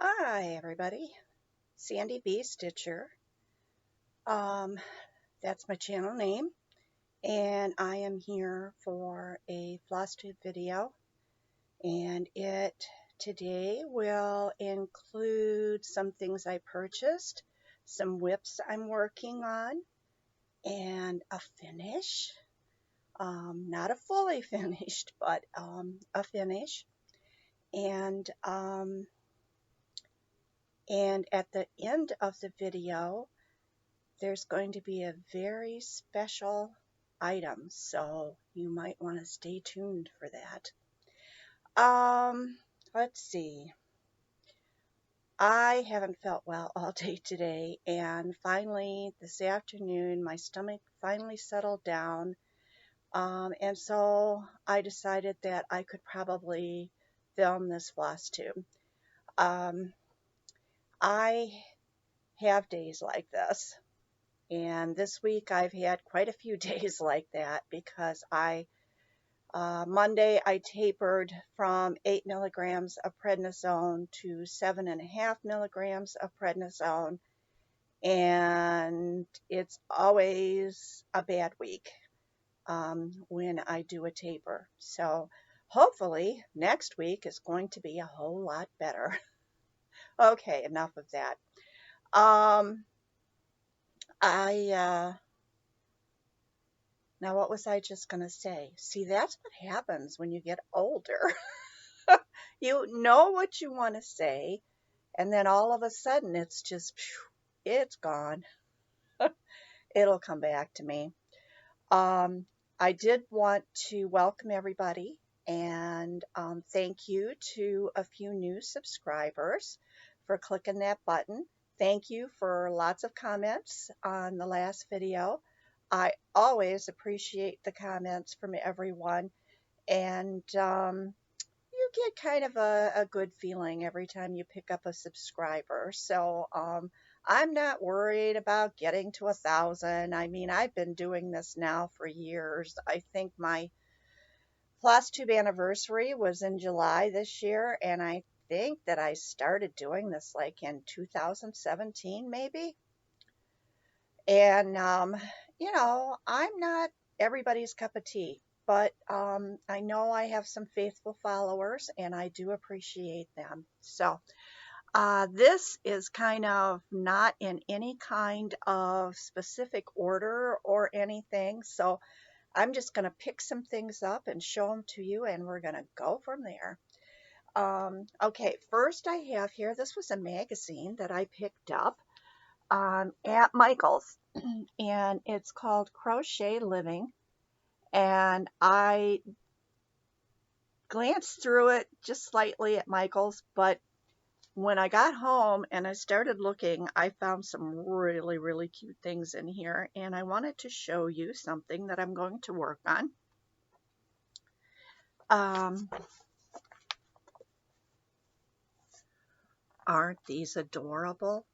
Hi everybody, sandybsititcher. Um, that's my channel name, and I am here for a Flosstube video, and it today will include some things I purchased, some whips I'm working on, and a finish. Not a fully finished, but a finish, and at the end of the video, there's going to be a very special item, so you might want to stay tuned for that. Let's see. I haven't felt well all day today, and finally this afternoon my stomach finally settled down, and so I decided that I could probably film this floss tube. I have days like this. And this week I've had quite a few days like that because Monday I tapered from 8 milligrams of prednisone to 7.5 milligrams of prednisone. And it's always a bad week when I do a taper. So hopefully next week is going to be a whole lot better. Okay, enough of that. Now, what was I just going to say? See, that's what happens when you get older. You know what you want to say, and then all of a sudden it's just, it's gone. It'll come back to me. I did want to welcome everybody and thank you to a few new subscribers for clicking that button. Thank you for lots of comments on the last video. I always appreciate the comments from everyone, and you get kind of a good feeling every time you pick up a subscriber. So I'm not worried about getting to 1,000. I mean, I've been doing this now for years. I think my Flosstube anniversary was in July this year, and I think that I started doing this like in 2017 maybe. And I'm not everybody's cup of tea, but I know I have some faithful followers, and I do appreciate them. So this is kind of not in any kind of specific order or anything, so I'm just going to pick some things up and show them to you, and we're going to go from there. Okay, first I have here, this was a magazine that I picked up at Michael's, and it's called Crochet Living, and I glanced through it just slightly at Michael's, but when I got home and I started looking, I found some really, really cute things in here, and I wanted to show you something that I'm going to work on. Aren't these adorable?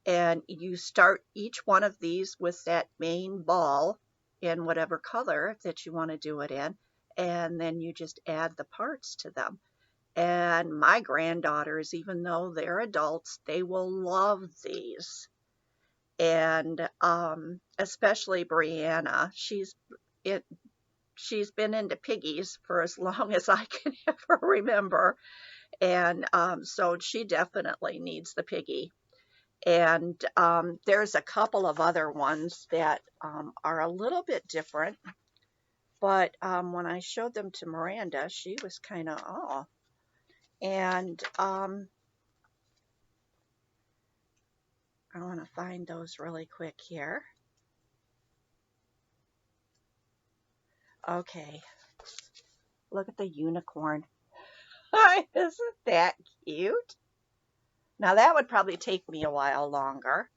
And you start each one of these with that main ball in whatever color that you want to do it in, and then you just add the parts to them. And my granddaughters, even though they're adults, they will love these. And especially Brianna, she's been into piggies for as long as I can ever remember, and so she definitely needs the piggy. And there's a couple of other ones that are a little bit different, but when I showed them to Miranda, she was kind of, oh. And I want to find those really quick here. Okay, look at the unicorn. Isn't that cute? Now that would probably take me a while longer.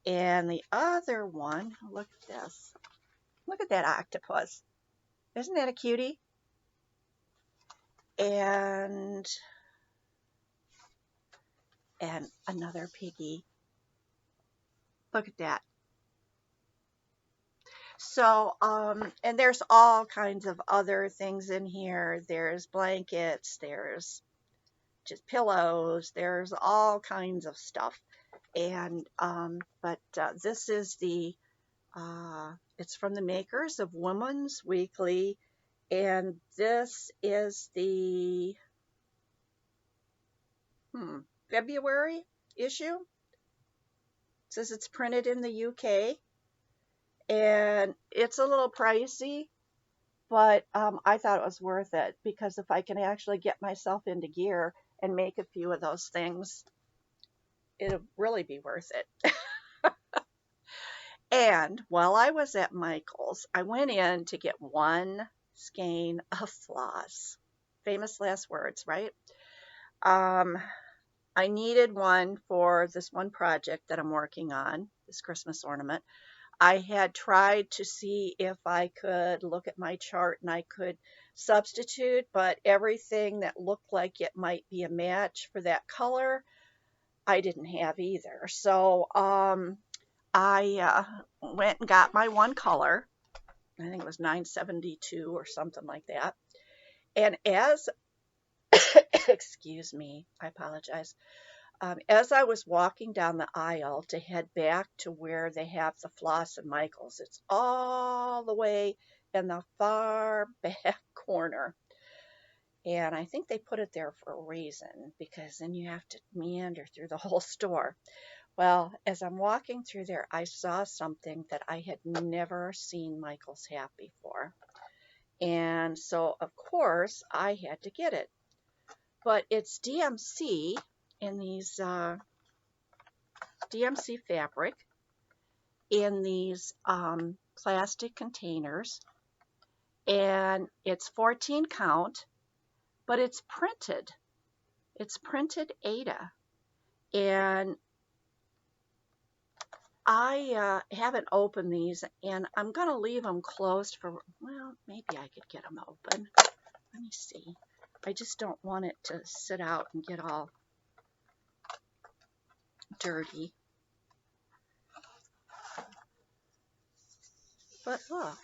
And the other one, look at this. Look at that octopus. Isn't that a cutie? And another piggy. Look at that. So, and there's all kinds of other things in here. There's blankets, there's just pillows. There's all kinds of stuff. And but this is the it's from the makers of Women's Weekly, and this is the February issue. It says it's printed in the UK, and it's a little pricey, but I thought it was worth it because if I can actually get myself into gear and make a few of those things, it'll really be worth it. And while I was at Michael's, I went in to get one skein of floss. Famous last words, right? I needed one for this one project that I'm working on, this Christmas ornament. I had tried to see if I could look at my chart and I could substitute, but everything that looked like it might be a match for that color, I didn't have either. So I went and got my one color. I think it was 972 or something like that. And as, excuse me, I apologize. As I was walking down the aisle to head back to where they have the floss and Michael's, it's all the way in the far back corner. And I think they put it there for a reason, because then you have to meander through the whole store. Well, as I'm walking through there, I saw something that I had never seen Michael's have before. And so, of course, I had to get it. But it's DMC in these DMC fabric in these plastic containers. And it's 14 count, but it's printed. It's printed Ada. And I haven't opened these, and I'm going to leave them closed for, well, maybe I could get them open. Let me see. I just don't want it to sit out and get all dirty. But look,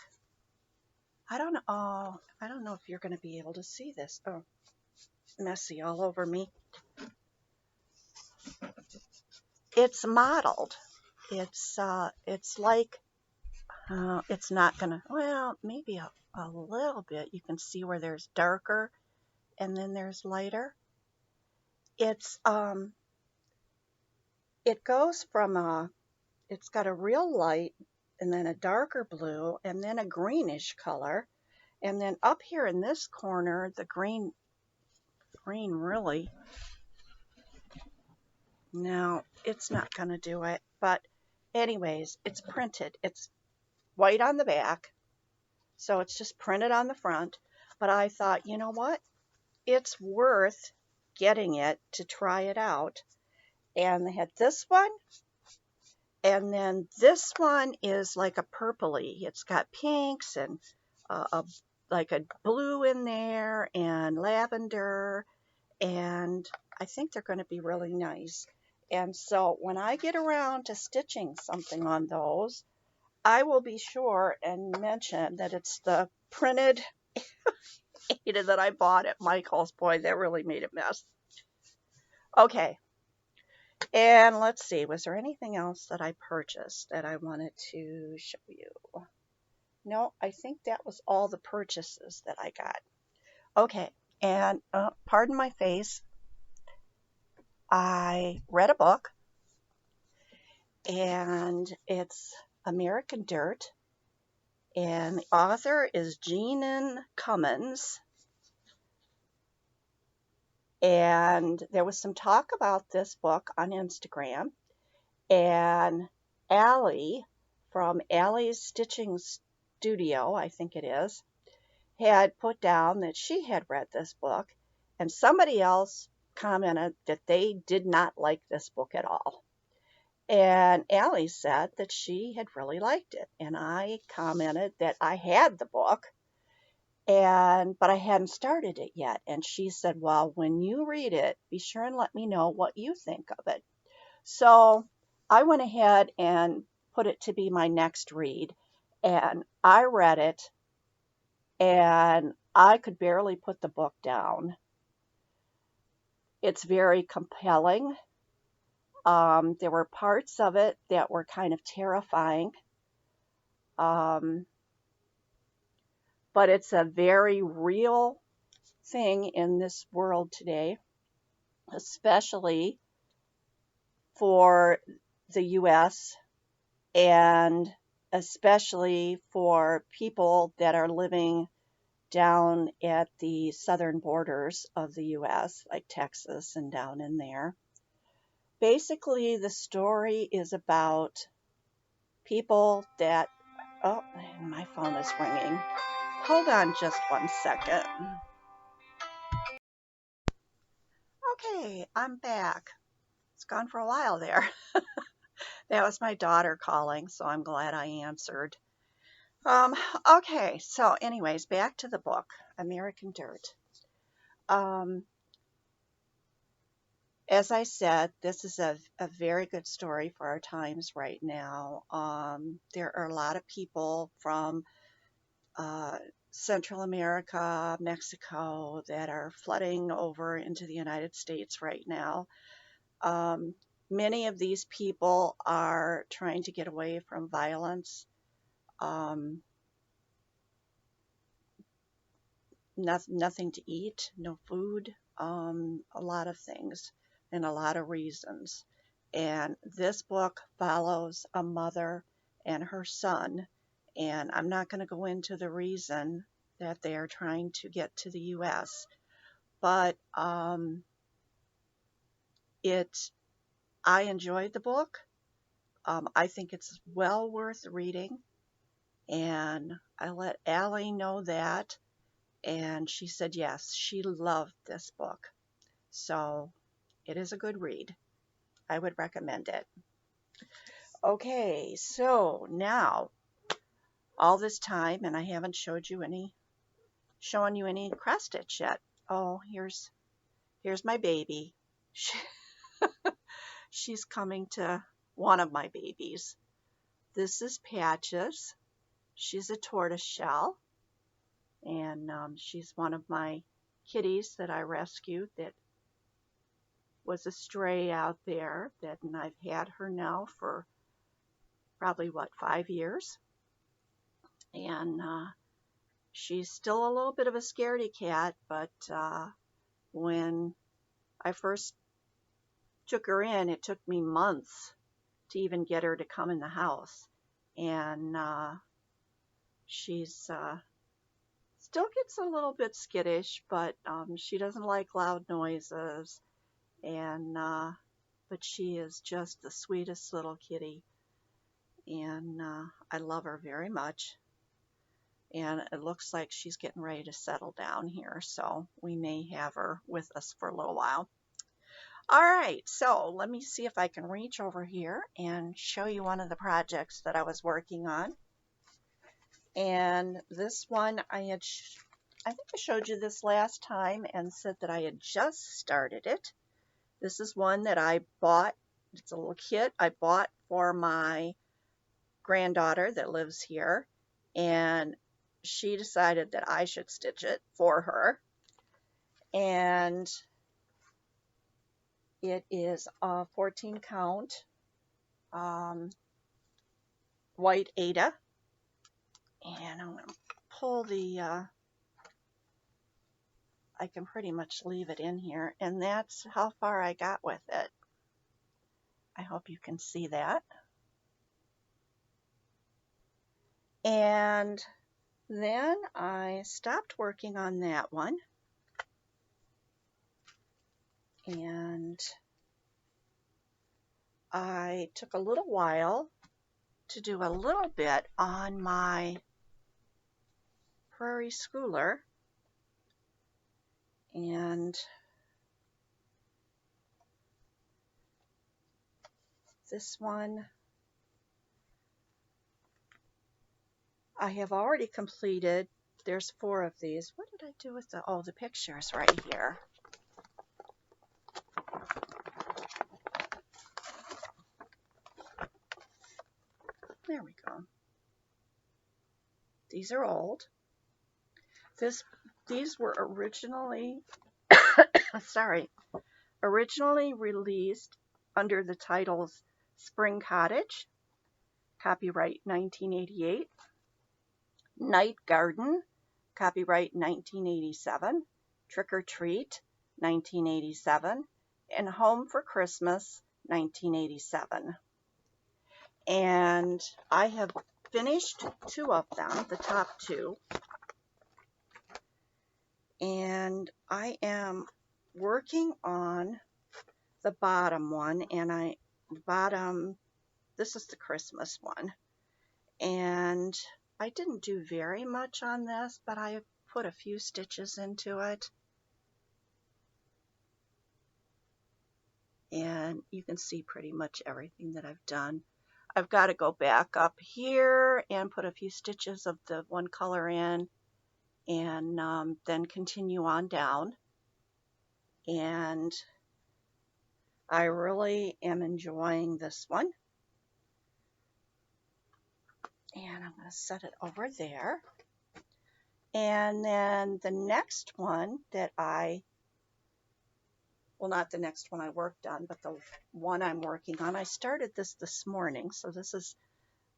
I don't know. Oh, I don't know if you're going to be able to see this. Oh, messy all over me. It's mottled. It's like it's not gonna. Well, maybe a little bit. You can see where there's darker, and then there's lighter. It's it goes from it's got a real light, and then a darker blue, and then a greenish color, and then up here in this corner, the green really. No, it's not gonna do it. But anyways, it's printed. It's white on the back, so it's just printed on the front. But I thought, you know what? It's worth getting it to try it out. And they had this one, and then this one is like a purpley. It's got pinks and like a blue in there and lavender, and I think they're going to be really nice. And so when I get around to stitching something on those, I will be sure and mention that it's the printed Ada that I bought at Michael's. Boy, that really made a mess. Okay. And let's see, was there anything else that I purchased that I wanted to show you? No, I think that was all the purchases that I got. Okay, and pardon my face, I read a book, and it's American Dirt, and the author is Jeanine Cummins. And there was some talk about this book on Instagram, and Allie from Allie's Stitching Studio, I think it is, had put down that she had read this book, and somebody else commented that they did not like this book at all. And Allie said that she had really liked it, and I commented that I had the book, but I hadn't started it yet. And she said, well, when you read it, be sure and let me know what you think of it. So I went ahead and put it to be my next read, and I read it, and I could barely put the book down. It's very compelling. There were parts of it that were kind of terrifying, um, but it's a very real thing in this world today, especially for the US and especially for people that are living down at the southern borders of the US, like Texas and down in there. Basically, the story is about people that. Oh, my phone is ringing. Hold on just one second. Okay, I'm back. It's gone for a while there. That was my daughter calling, so I'm glad I answered. Um, okay, so anyways, back to the book, American Dirt. Um, as I said, this is a very good story for our times right now. There are a lot of people from uh, Central America, Mexico, that are flooding over into the United States right now. Um, Many of these people are trying to get away from violence. Um, Nothing to eat, no food, a lot of things, and a lot of reasons. And this book follows a mother and her son, and I'm not going to go into the reason that they are trying to get to the U.S., but it I enjoyed the book. I think it's well worth reading, and I let Allie know that, and she said yes, she loved this book. So it is a good read. I would recommend it. Okay, so now all this time, and I haven't shown you any cross stitch yet. Oh, here's my baby. She, she's coming to one of my babies. This is Patches. She's a tortoise shell, and she's one of my kitties that I rescued that was a stray out there. And I've had her now for probably 5 years, and she's still a little bit of a scaredy cat, but when I first took her in, it took me months to even get her to come in the house. And she's still gets a little bit skittish, but she doesn't like loud noises. And but she is just the sweetest little kitty, and I love her very much. And it looks like she's getting ready to settle down here, so we may have her with us for a little while. All right, so let me see if I can reach over here and show you one of the projects that I was working on. And this one I think I showed you this last time and said that I had just started it. This is one that I bought. It's a little kit I bought for my granddaughter that lives here, and she decided that I should stitch it for her. And it is a 14 count white Ada. And I'm going to pull I can pretty much leave it in here. And that's how far I got with it. I hope you can see that. And then I stopped working on that one. And I took a little while to do a little bit on my Prairie Schooler. And this one I have already completed. There's 4 of these. What did I do with the pictures right here? There we go. These are old. These were originally, sorry, originally released under the titles Spring Cottage, copyright 1988, Night Garden, copyright 1987, Trick or Treat, 1987, and Home for Christmas, 1987. And I have finished 2 of them, the top 2. And I am working on the bottom one, and this is the Christmas one. And I didn't do very much on this, but I put a few stitches into it. And you can see pretty much everything that I've done. I've got to go back up here and put a few stitches of the one color in, and then continue on down. And I really am enjoying this one. And I'm going to set it over there. And then the next one that not the next one I worked on, but the one I'm working on, I started this morning, so this is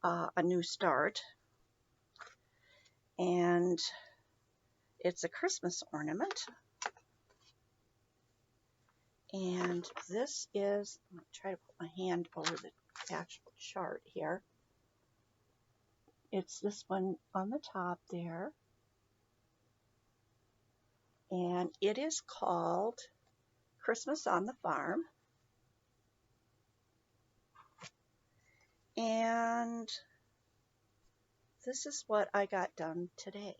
a new start. And it's a Christmas ornament. And this is, I'm going to try to put my hand over the actual chart here. It's this one on the top there. And it is called Christmas on the Farm. And this is what I got done today.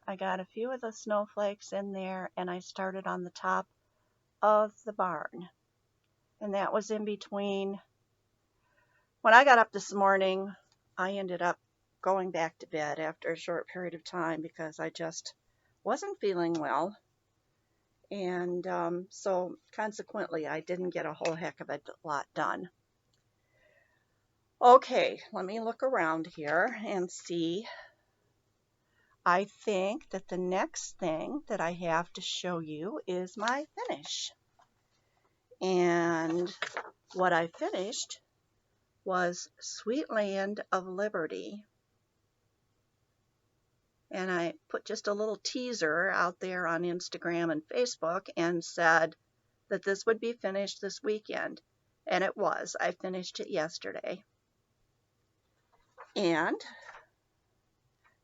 I got a few of the snowflakes in there, and I started on the top of the barn. And that was in between. When I got up this morning, I ended up going back to bed after a short period of time because I just wasn't feeling well. And so consequently, I didn't get a whole heck of a lot done. Okay, let me look around here and see. I think that the next thing that I have to show you is my finish. And what I finished was Sweet Land of Liberty. And I put just a little teaser out there on Instagram and Facebook and said that this would be finished this weekend. And it was. I finished it yesterday. And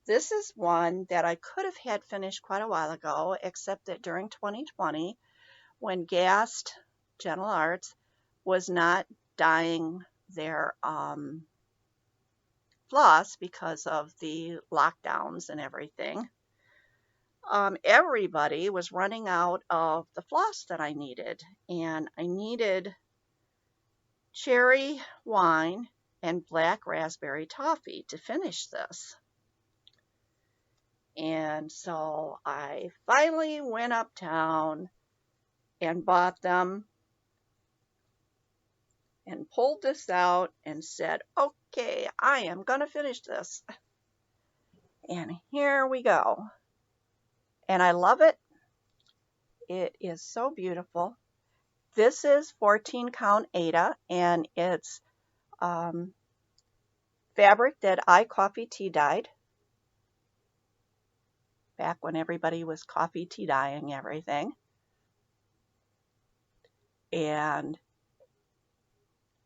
this is one that I could have had finished quite a while ago, except that during 2020, when Gast Gentle Arts was not dyeing their floss because of the lockdowns and everything, everybody was running out of the floss that I needed. And I needed cherry wine and black raspberry toffee to finish this. And so I finally went uptown and bought them and pulled this out and said, okay, I am going to finish this. And here we go. And I love it. It is so beautiful. This is 14 count Aida, and it's fabric that I coffee tea dyed back when everybody was coffee tea dyeing everything. And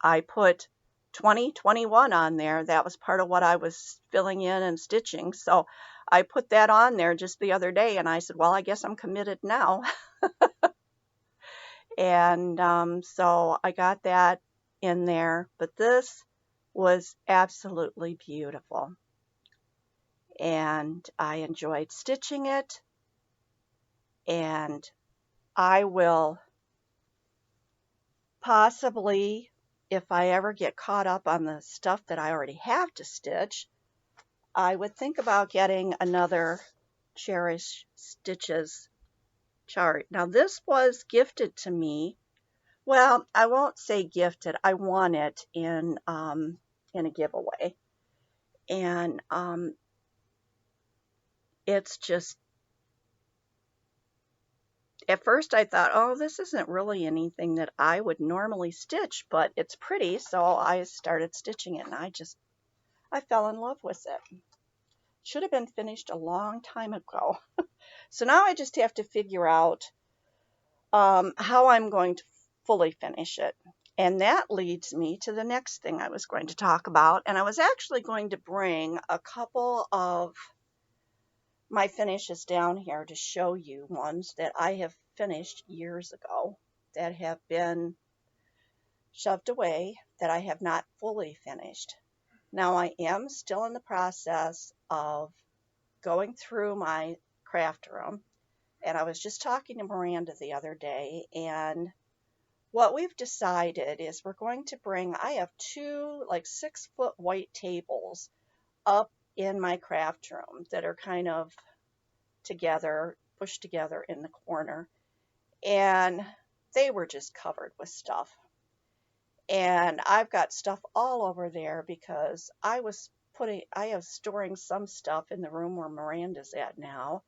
I put 2021 on there. That was part of what I was filling in and stitching. So I put that on there just the other day, and I said, well, I guess I'm committed now. And so I got that in there. But this was absolutely beautiful. And I enjoyed stitching it. And I will possibly, if I ever get caught up on the stuff that I already have to stitch, I would think about getting another Cherish Stitches chart. Now, this was gifted to me. Well, I won't say gifted. I won it in a giveaway. And it's just At first I thought, oh, this isn't really anything that I would normally stitch, but it's pretty, so I started stitching it, and I fell in love with it. Should have been finished a long time ago. So now I just have to figure out how I'm going to fully finish it. And that leads me to the next thing I was going to talk about. And I was actually going to bring a couple of my finishes down here to show you ones that I have finished years ago that have been shoved away, that I have not fully finished. Now I am still in the process of going through my craft room, and I was just talking to Miranda the other day, and what we've decided is we're going to bring, I have two like 6-foot white tables up in my craft room that are kind of together, pushed together in the corner, and they were just covered with stuff. And I've got stuff all over there because I am storing some stuff in the room where Miranda's at now,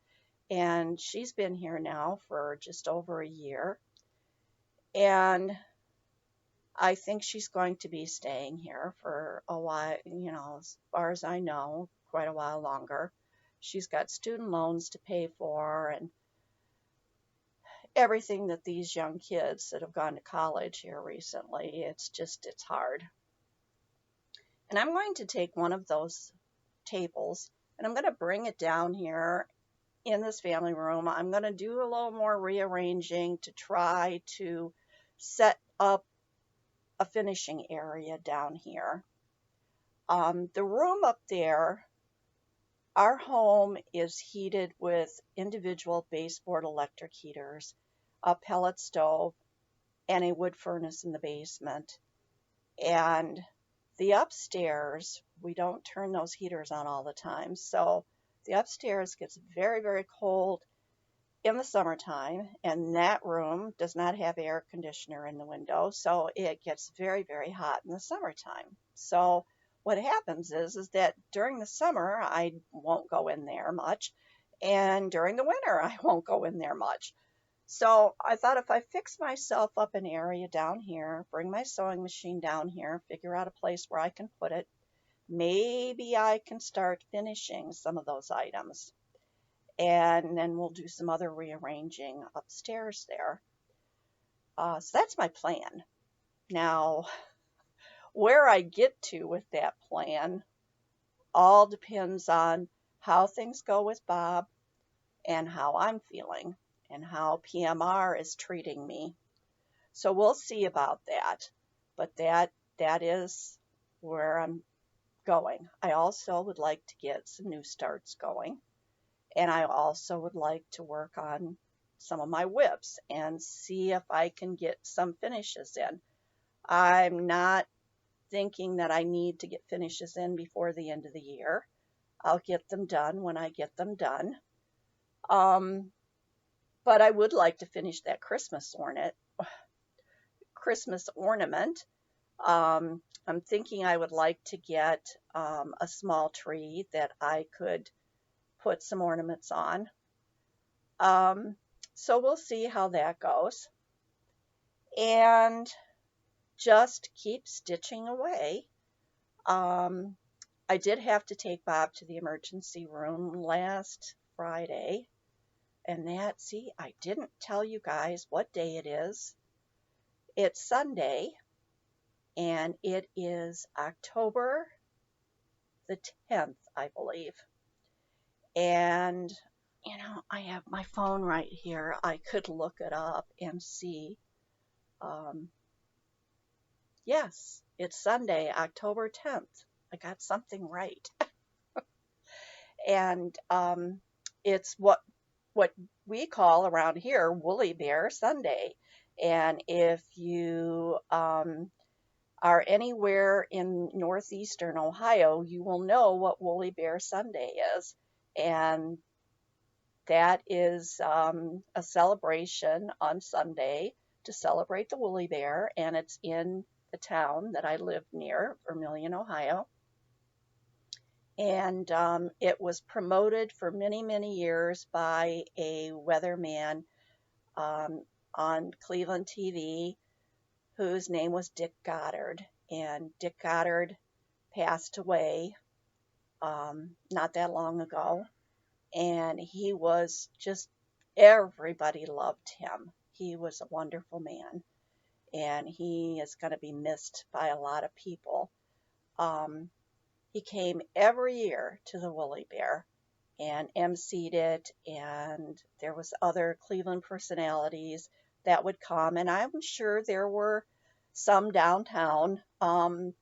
and she's been here now for just over a year, and I think she's going to be staying here for a while, as far as I know, quite a while longer. She's got student loans to pay for and everything that these young kids that have gone to college here recently, it's hard. And I'm going to take one of those tables and I'm going to bring it down here in this family room. I'm going to do a little more rearranging to try to set up a finishing area down here. The room up there, our home is heated with individual baseboard electric heaters, a pellet stove, and a wood furnace in the basement. And the upstairs, we don't turn those heaters on all the time. So the upstairs gets very, very cold in the summertime, and that room does not have air conditioner in the window, so it gets very, very hot in the summertime. So what happens is that during the summer I won't go in there much, and during the winter I won't go in there much. So I thought if I fix myself up an area down here, bring my sewing machine down here, figure out a place where I can put it, maybe I can start finishing some of those items. And then we'll do some other rearranging upstairs there. So that's my plan. Now, where I get to with that plan all depends on how things go with Bob and how I'm feeling and how PMR is treating me. So we'll see about that. But that is where I'm going. I also would like to get some new starts going. And I also would like to work on some of my whips and see if I can get some finishes in. I'm not thinking that I need to get finishes in before the end of the year. I'll get them done when I get them done. But I would like to finish that Christmas ornament. I'm thinking I would like to get a small tree that I could put some ornaments on. So we'll see how that goes. And just keep stitching away. I did have to take Bob to the emergency room last Friday. And I didn't tell you guys what day it is. It's Sunday, and it is October the 10th, I believe. And, I have my phone right here. I could look it up and see. Yes, it's Sunday, October 10th. I got something right. And it's what we call around here Woolly Bear Sunday. And if you are anywhere in northeastern Ohio, you will know what Woolly Bear Sunday is. And that is a celebration on Sunday to celebrate the woolly bear, and it's in the town that I live near, Vermilion, Ohio. And it was promoted for many, many years by a weatherman on Cleveland TV, whose name was Dick Goddard. And Dick Goddard passed away not that long ago. And he was just, everybody loved him. He was a wonderful man. And he is going to be missed by a lot of people. He came every year to the Woolly Bear and emceed it, and there was other Cleveland personalities that would come, and I'm sure there were some downtown. Some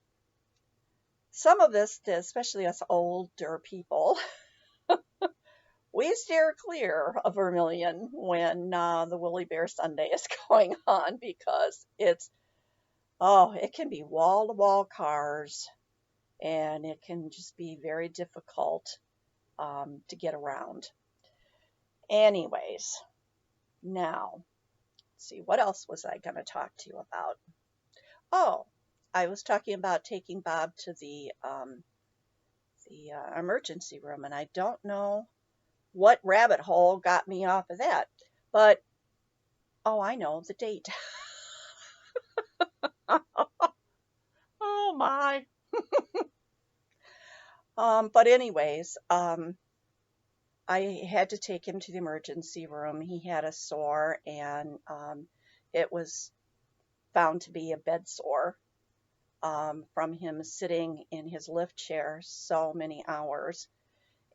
of us, especially us older people, we steer clear of Vermilion when the Woolly Bear Sunday is going on, because it can be wall-to-wall cars, and it can just be very difficult to get around. Anyways, now, let's see, what else was I going to talk to you about? Oh, I was talking about taking Bob to the emergency room, and I don't know what rabbit hole got me off of that, but oh, I know the date. Oh my. But anyways, I had to take him to the emergency room. He had a sore, and it was found to be a bed sore from him sitting in his lift chair so many hours.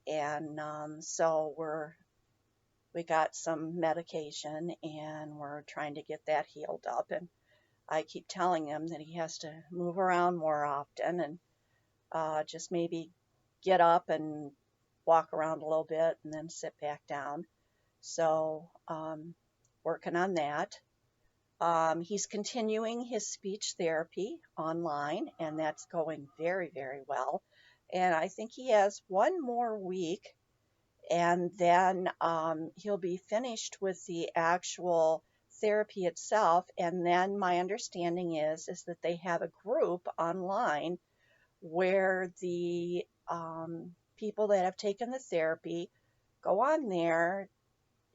And so we got some medication, and we're trying to get that healed up. And I keep telling him that he has to move around more often, and just maybe get up and walk around a little bit and then sit back down. So working on that. He's continuing his speech therapy online, and that's going very, very well. And I think he has one more week, and then he'll be finished with the actual therapy itself. And then my understanding is that they have a group online where the people that have taken the therapy go on there,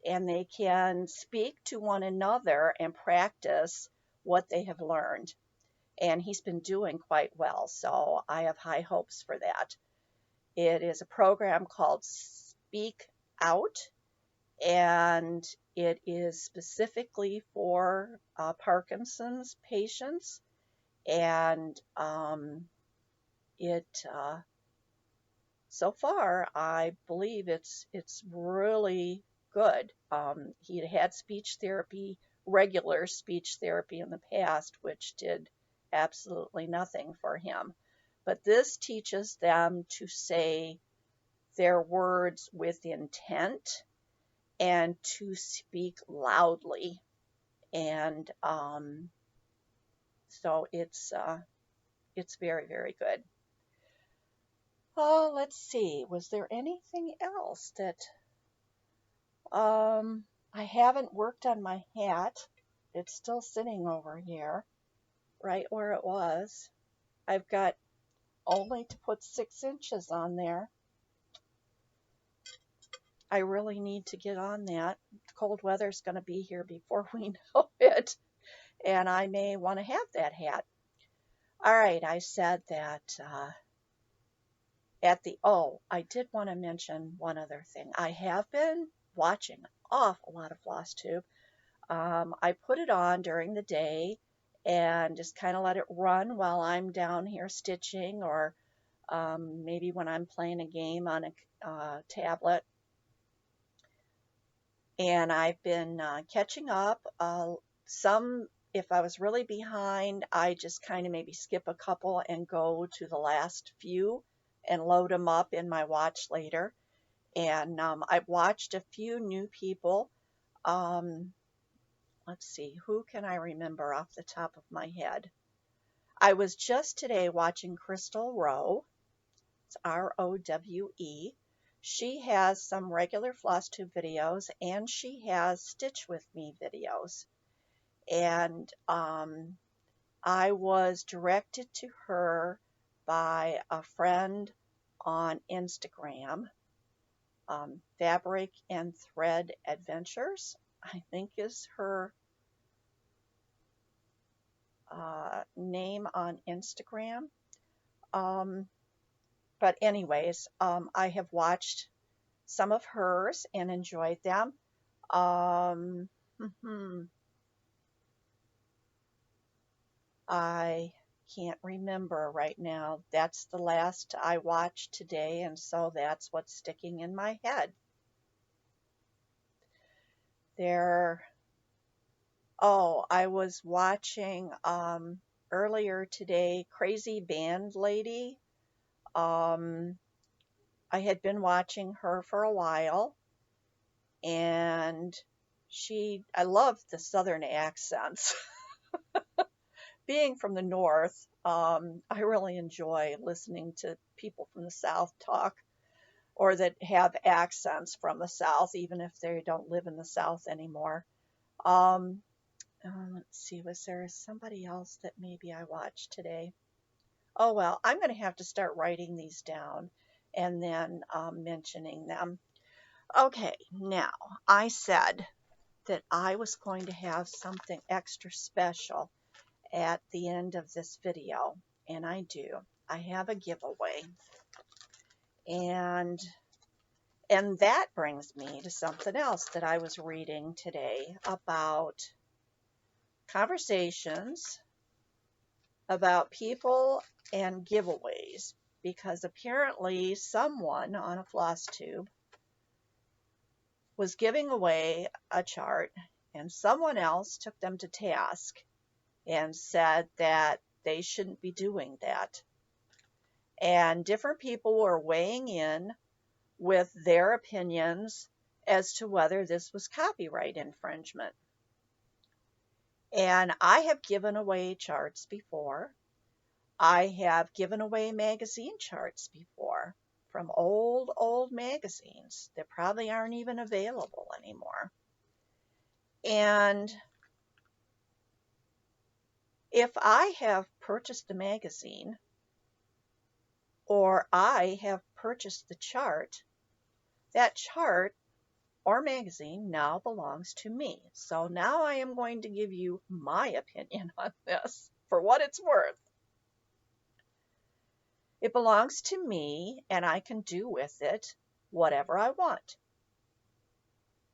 and they can speak to one another and practice what they have learned. And he's been doing quite well, so I have high hopes for that. It is a program called Speak Out, and it is specifically for Parkinson's patients. And so far, I believe it's really good. He had speech therapy, regular speech therapy in the past, which did absolutely nothing for him. But this teaches them to say their words with intent and to speak loudly. And so it's very, very good. Oh, let's see. Was there anything else that I haven't worked on my hat? It's still sitting over here, right where it was. I've got only to put 6 inches on there. I really need to get on that. Cold weather's going to be here before we know it, and I may want to have that hat. All right, I said that I did want to mention one other thing. I have been watching an awful lot of Flosstube. I put it on during the day and just kind of let it run while I'm down here stitching, or maybe when I'm playing a game on a tablet. And I've been catching up. If I was really behind, I just kind of maybe skip a couple and go to the last few and load them up in my watch later. And I've watched a few new people. Let's see, who can I remember off the top of my head? I was just today watching Crystal Rowe. It's Rowe. She has some regular Flosstube videos, and she has Stitch With Me videos. And I was directed to her by a friend on Instagram, Fabric and Thread Adventures. I think is her name on Instagram. Um, but anyways, I have watched some of hers and enjoyed them. Um, I can't remember right now. That's the last I watched today, and so that's what's sticking in my head. There, oh, I was watching earlier today, Crazy Band Lady. Um, I had been watching her for a while, and I love the southern accents. Being from the north, I really enjoy listening to people from the south talk, or that have accents from the south, even if they don't live in the south anymore. Um, let's see, was there somebody else that maybe I watched today? Oh, well, I'm going to have to start writing these down and then mentioning them. Okay, now I said that I was going to have something extra special at the end of this video, and I do. I have a giveaway, and that brings me to something else that I was reading today about conversations about people and giveaways, because apparently someone on a Flosstube was giving away a chart, and someone else took them to task and said that they shouldn't be doing that. And different people were weighing in with their opinions as to whether this was copyright infringement. And I have given away charts before. I have given away magazine charts before from old magazines that probably aren't even available anymore. And if I have purchased the magazine, or I have purchased the chart, that chart or magazine now belongs to me. So now I am going to give you my opinion on this for what it's worth. It belongs to me, and I can do with it whatever I want.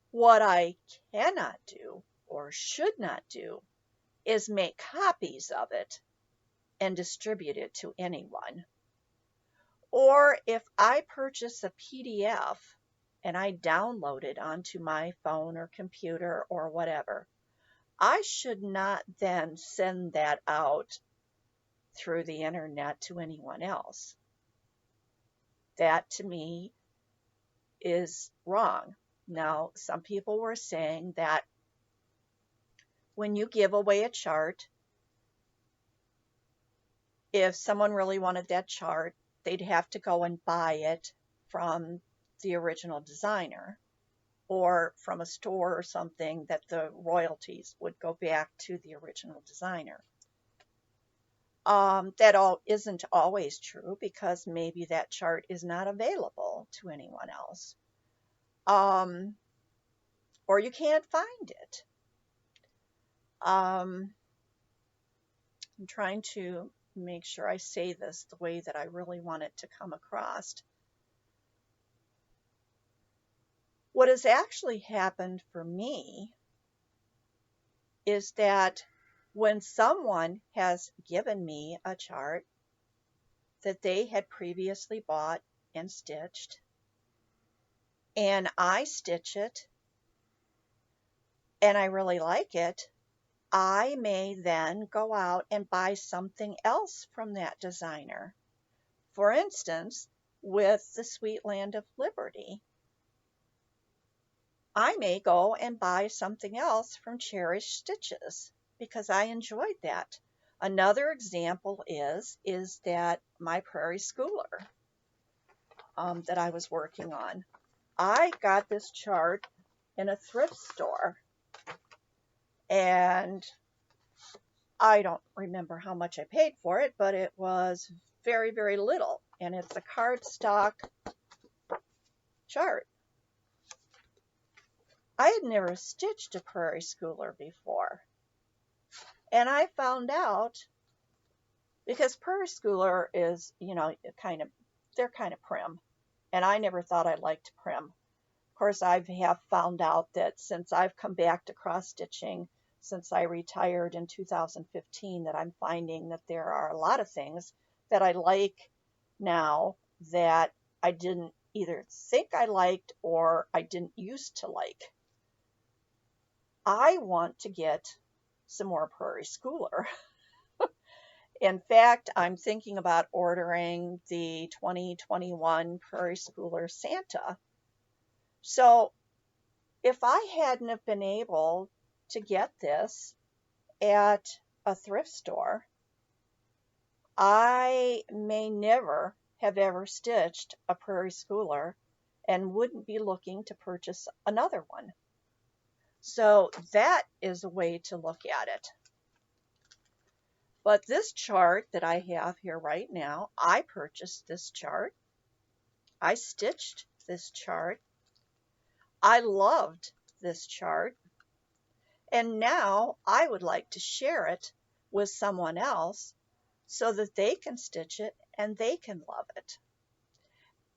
What I cannot do or should not do is make copies of it and distribute it to anyone. Or if I purchase a PDF and I download it onto my phone or computer or whatever, I should not then send that out through the internet to anyone else. That to me is wrong. Now, some people were saying that when you give away a chart, if someone really wanted that chart, they'd have to go and buy it from the original designer or from a store or something, that the royalties would go back to the original designer. That isn't always true, because maybe that chart is not available to anyone else. Or you can't find it. I'm trying to make sure I say this the way that I really want it to come across. What has actually happened for me is that when someone has given me a chart that they had previously bought and stitched, and I stitch it, and I really like it, I may then go out and buy something else from that designer. For instance, with the Sweet Land of Liberty, I may go and buy something else from Cherished Stitches because I enjoyed that. Another example is that my Prairie Schooler that I was working on. I got this chart in a thrift store, and I don't remember how much I paid for it, but it was very, very little, and it's a cardstock chart. I had never stitched a prairie schooler before. And I found out, because prairie schooler is, they're kind of prim. And I never thought I liked prim. Of course, I have found out that since I've come back to cross stitching, since I retired in 2015, that I'm finding that there are a lot of things that I like now that I didn't either think I liked or I didn't used to like. I want to get some more prairie schooler. In fact, I'm thinking about ordering the 2021 Prairie Schooler Santa. So if I hadn't have been able to get this at a thrift store, I may never have ever stitched a Prairie Schooler and wouldn't be looking to purchase another one. So that is a way to look at it. But this chart that I have here right now, I purchased this chart. I stitched this chart. I loved this chart. And now I would like to share it with someone else so that they can stitch it and they can love it.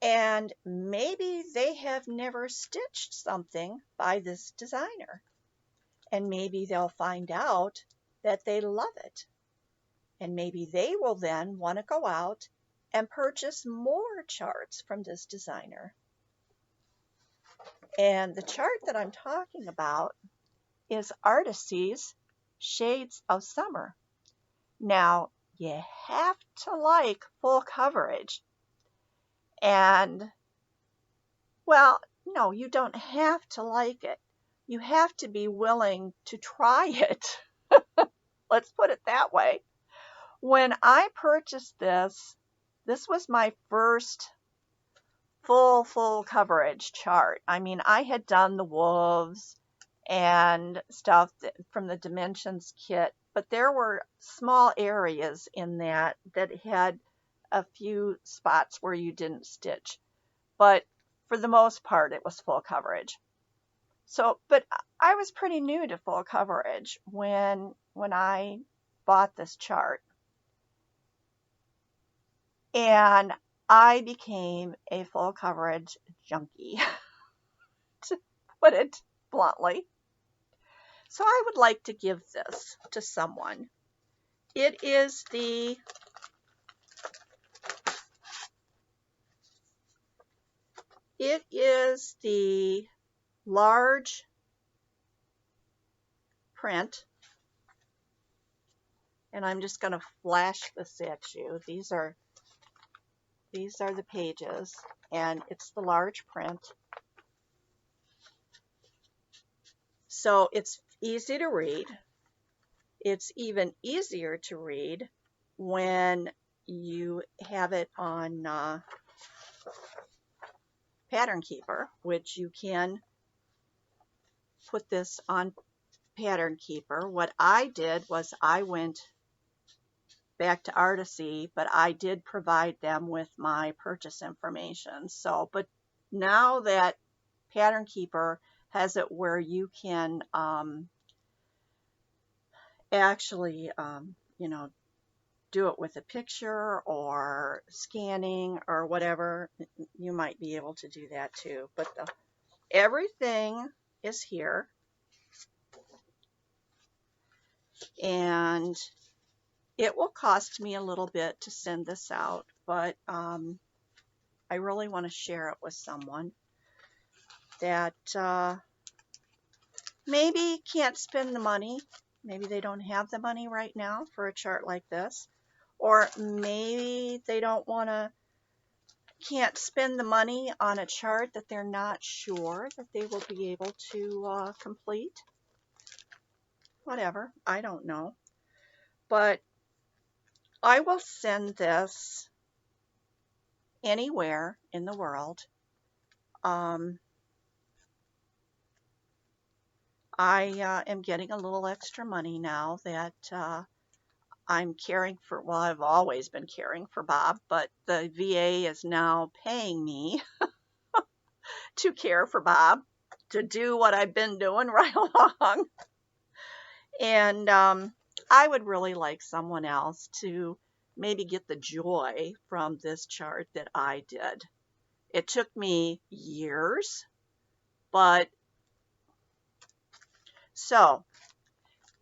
And maybe they have never stitched something by this designer. And maybe they'll find out that they love it. And maybe they will then want to go out and purchase more charts from this designer. And the chart that I'm talking about is Artisty's Shades of Summer. Now, you have to like full coverage. And, well, no, you don't have to like it. You have to be willing to try it. Let's put it that way. When I purchased this, this was my first full coverage chart. I mean, I had done the wolves and stuff from the Dimensions kit, but there were small areas in that had a few spots where you didn't stitch. But for the most part, it was full coverage. So, but I was pretty new to full coverage when I bought this chart. And I became a full coverage junkie, to put it bluntly. So I would like to give this to someone. It is the large print, and I'm just going to flash this at you. These are the pages, and it's the large print. So it's easy to read. It's even easier to read when you have it on Pattern Keeper, which you can put this on Pattern Keeper. What I did was I went back to Artisy, but I did provide them with my purchase information. So, but now that Pattern Keeper has it where you can actually, do it with a picture or scanning or whatever, you might be able to do that too. But everything is here. And it will cost me a little bit to send this out, but I really want to share it with someone that maybe can't spend the money. Maybe they don't have the money right now for a chart like this. Or maybe they can't spend the money on a chart that they're not sure that they will be able to complete. Whatever, I don't know. But I will send this anywhere in the world. I am getting a little extra money now that I'm caring for. Well, I've always been caring for Bob, but the VA is now paying me to care for Bob. to do what I've been doing right along. And I would really like someone else to maybe get the joy from this chart that I did. It took me years, but so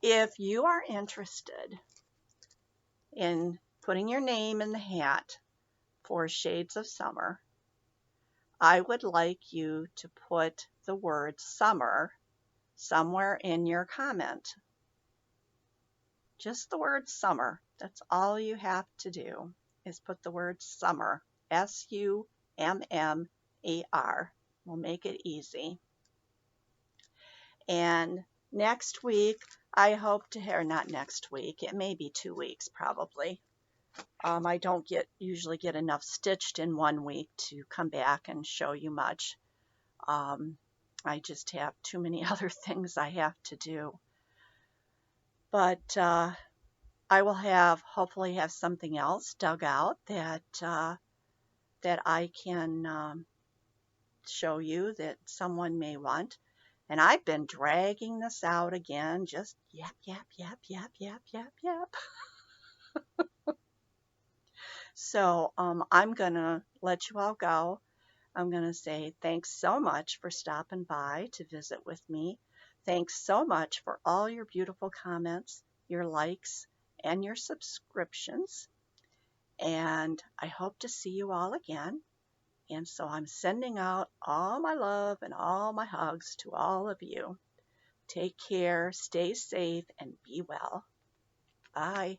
if you are interested in putting your name in the hat for Shades of Summer, I would like you to put the word summer somewhere in your comment. Just the word summer. That's all you have to do is put the word summer. SUMMAR. We'll make it easy. And next week, I hope to, or not next week, it may be 2 weeks probably. I don't usually get enough stitched in 1 week to come back and show you much. I just have too many other things I have to do. But I will hopefully have something else dug out that I can show you that someone may want. And I've been dragging this out again, just yap, yap, yap, yap, yap, yap, yap. So I'm going to let you all go. I'm going to say thanks so much for stopping by to visit with me. Thanks so much for all your beautiful comments, your likes, and your subscriptions. And I hope to see you all again. And so I'm sending out all my love and all my hugs to all of you. Take care, stay safe, and be well. Bye.